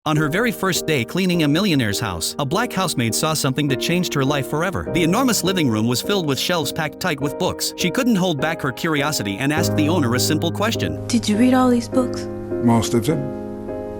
On her very first day cleaning a millionaire's house, a black housemaid saw something that changed her life forever. The enormous living room was filled with shelves packed tight with books. She couldn't hold back her curiosity and asked the owner a simple question. Did you read all these books? Most of them.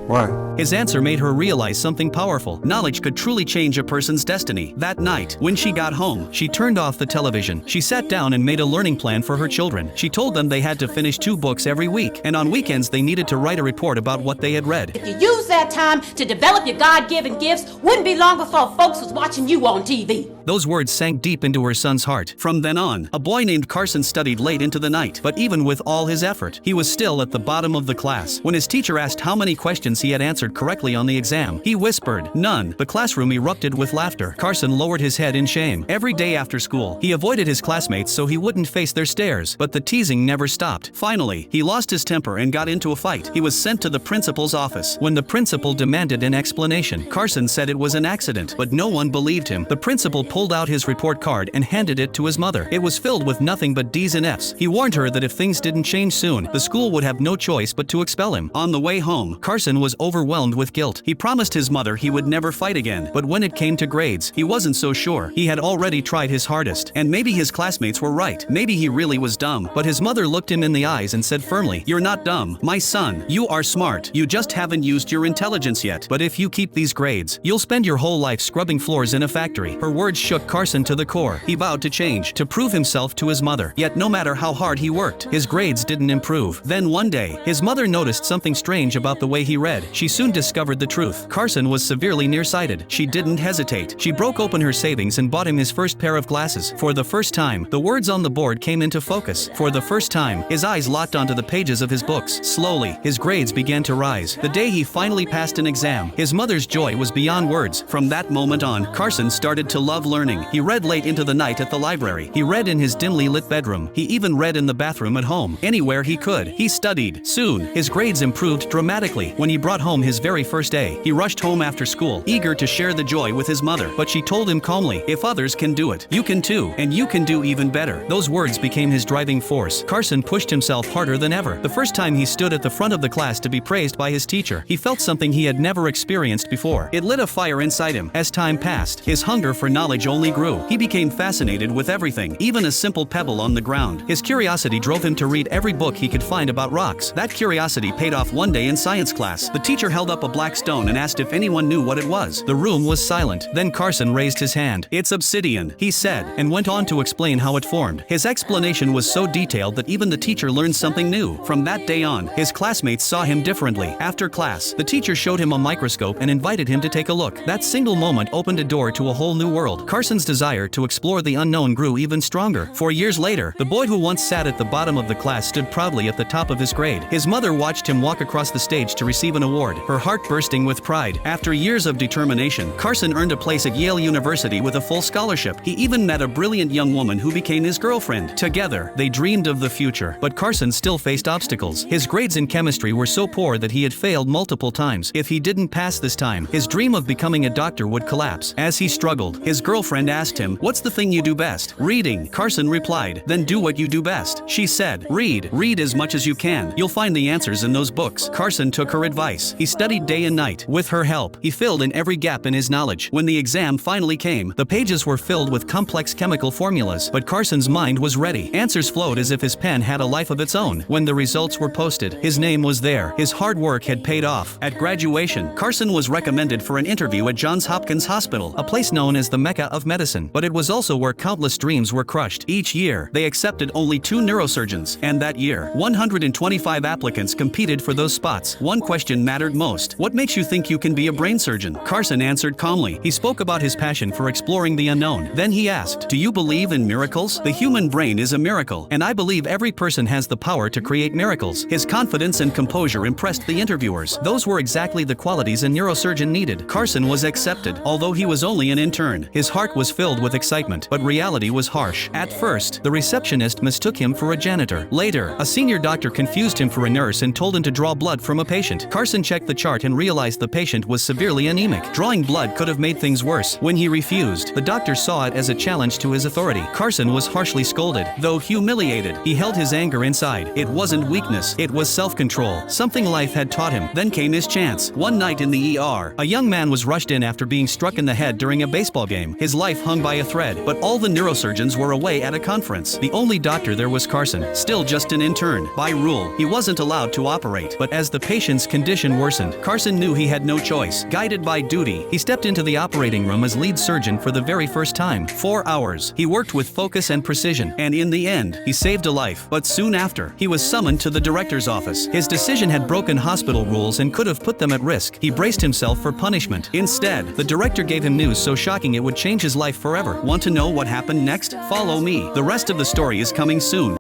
Why? His answer made her realize something powerful. Knowledge could truly change a person's destiny. That night, when she got home, she turned off the television. She sat down and made a learning plan for her children. She told them they had to finish 2 books every week, and on weekends they needed to write a report about what they had read. If you use that time to develop your God-given gifts, wouldn't be long before folks was watching you on TV. Those words sank deep into her son's heart. From then on, a boy named Carson studied late into the night, but even with all his effort, he was still at the bottom of the class. When his teacher asked how many questions he had answered correctly on the exam, he whispered, "None." The classroom erupted with laughter. Carson lowered his head in shame. Every day after school, he avoided his classmates so he wouldn't face their stares, but the teasing never stopped. Finally, he lost his temper and got into a fight. He was sent to the principal's office. When the principal demanded an explanation, Carson said it was an accident, but no one believed him. The principal pulled out his report card and handed it to his mother. It was filled with nothing but D's and F's. He warned her that if things didn't change soon, the school would have no choice but to expel him. On the way home, Carson was overwhelmed with guilt. He promised his mother he would never fight again, but when it came to grades, he wasn't so sure. He had already tried his hardest, and maybe his classmates were right. Maybe he really was dumb, but his mother looked him in the eyes and said firmly, "You're not dumb, my son. You are smart. You just haven't used your intelligence yet. But if you keep these grades, you'll spend your whole life scrubbing floors in a factory." Her words shook Carson to the core. He vowed to change, to prove himself to his mother. Yet no matter how hard he worked, his grades didn't improve. Then one day, his mother noticed something strange about the way he read. She soon discovered the truth. Carson was severely nearsighted. She didn't hesitate. She broke open her savings and bought him his first pair of glasses. For the first time, the words on the board came into focus. For the first time, his eyes locked onto the pages of his books. Slowly, his grades began to rise. The day he finally passed an exam, his mother's joy was beyond words. From that moment on, Carson started to love learning. He read late into the night at the library. He read in his dimly lit bedroom. He even read in the bathroom at home. Anywhere he could, he studied. Soon, his grades improved dramatically. When he brought home his very first A, he rushed home after school, eager to share the joy with his mother. But she told him calmly, "If others can do it, you can too, and you can do even better." Those words became his driving force. Carson pushed himself harder than ever. The first time he stood at the front of the class to be praised by his teacher, he felt something he had never experienced before. It lit a fire inside him. As time passed, his hunger for knowledge only grew. He became fascinated with everything, even a simple pebble on the ground. His curiosity drove him to read every book he could find about rocks. That curiosity paid off one day in science class. The teacher held up a black stone and asked if anyone knew what it was. The room was silent. Then Carson raised his hand. "It's obsidian," he said, and went on to explain how it formed. His explanation was so detailed that even the teacher learned something new. From that day on, his classmates saw him differently. After class, the teacher showed him a microscope and invited him to take a look. That single moment opened a door to a whole new world. Carson's desire to explore the unknown grew even stronger. 4 years later, the boy who once sat at the bottom of the class stood proudly at the top of his grade. His mother watched him walk across the stage to receive an award, her heart bursting with pride. After years of determination, Carson earned a place at Yale University with a full scholarship. He even met a brilliant young woman who became his girlfriend. Together, they dreamed of the future. But Carson still faced obstacles. His grades in chemistry were so poor that he had failed multiple times. If he didn't pass this time, his dream of becoming a doctor would collapse. As he struggled, his girlfriend asked him, "What's the thing you do best?" "Reading," Carson replied. "Then do what you do best." She said, "Read. Read as much as you can. You'll find the answers in those books." Carson took her advice. He studied day and night. With her help, he filled in every gap in his knowledge. When the exam finally came, the pages were filled with complex chemical formulas, but Carson's mind was ready. Answers flowed as if his pen had a life of its own. When the results were posted, his name was there. His hard work had paid off. At graduation, Carson was recommended for an interview at Johns Hopkins Hospital, a place known as the Mecca of medicine. But it was also where countless dreams were crushed. Each year, they accepted only 2 neurosurgeons, and that year, 125 applicants competed for those spots. One question mattered most. "What makes you think you can be a brain surgeon?" Carson answered calmly. He spoke about his passion for exploring the unknown. Then he asked, "Do you believe in miracles? The human brain is a miracle, and I believe every person has the power to create miracles." His confidence and composure impressed the interviewers. Those were exactly the qualities a neurosurgeon needed. Carson was accepted, although he was only an intern. His heart was filled with excitement, but reality was harsh. At first, the receptionist mistook him for a janitor. Later, a senior doctor confused him for a nurse and told him to draw blood from a patient. Carson checked the chart and realized the patient was severely anemic. Drawing blood could have made things worse. When he refused, the doctor saw it as a challenge to his authority. Carson was harshly scolded. Though humiliated, he held his anger inside. It wasn't weakness, it was self-control, something life had taught him. Then came his chance. One night in the ER, a young man was rushed in after being struck in the head during a baseball game. His life hung by a thread, but all the neurosurgeons were away at a conference. The only doctor there was Carson, still just an intern. By rule, he wasn't allowed to operate, but as the patient's condition worsened, Carson knew he had no choice. Guided by duty, he stepped into the operating room as lead surgeon for the very first time. 4 hours. He worked with focus and precision, and in the end, he saved a life. But soon after, he was summoned to the director's office. His decision had broken hospital rules and could have put them at risk. He braced himself for punishment. Instead, the director gave him news so shocking it would change his life forever. Want to know what happened next? Follow me. The rest of the story is coming soon.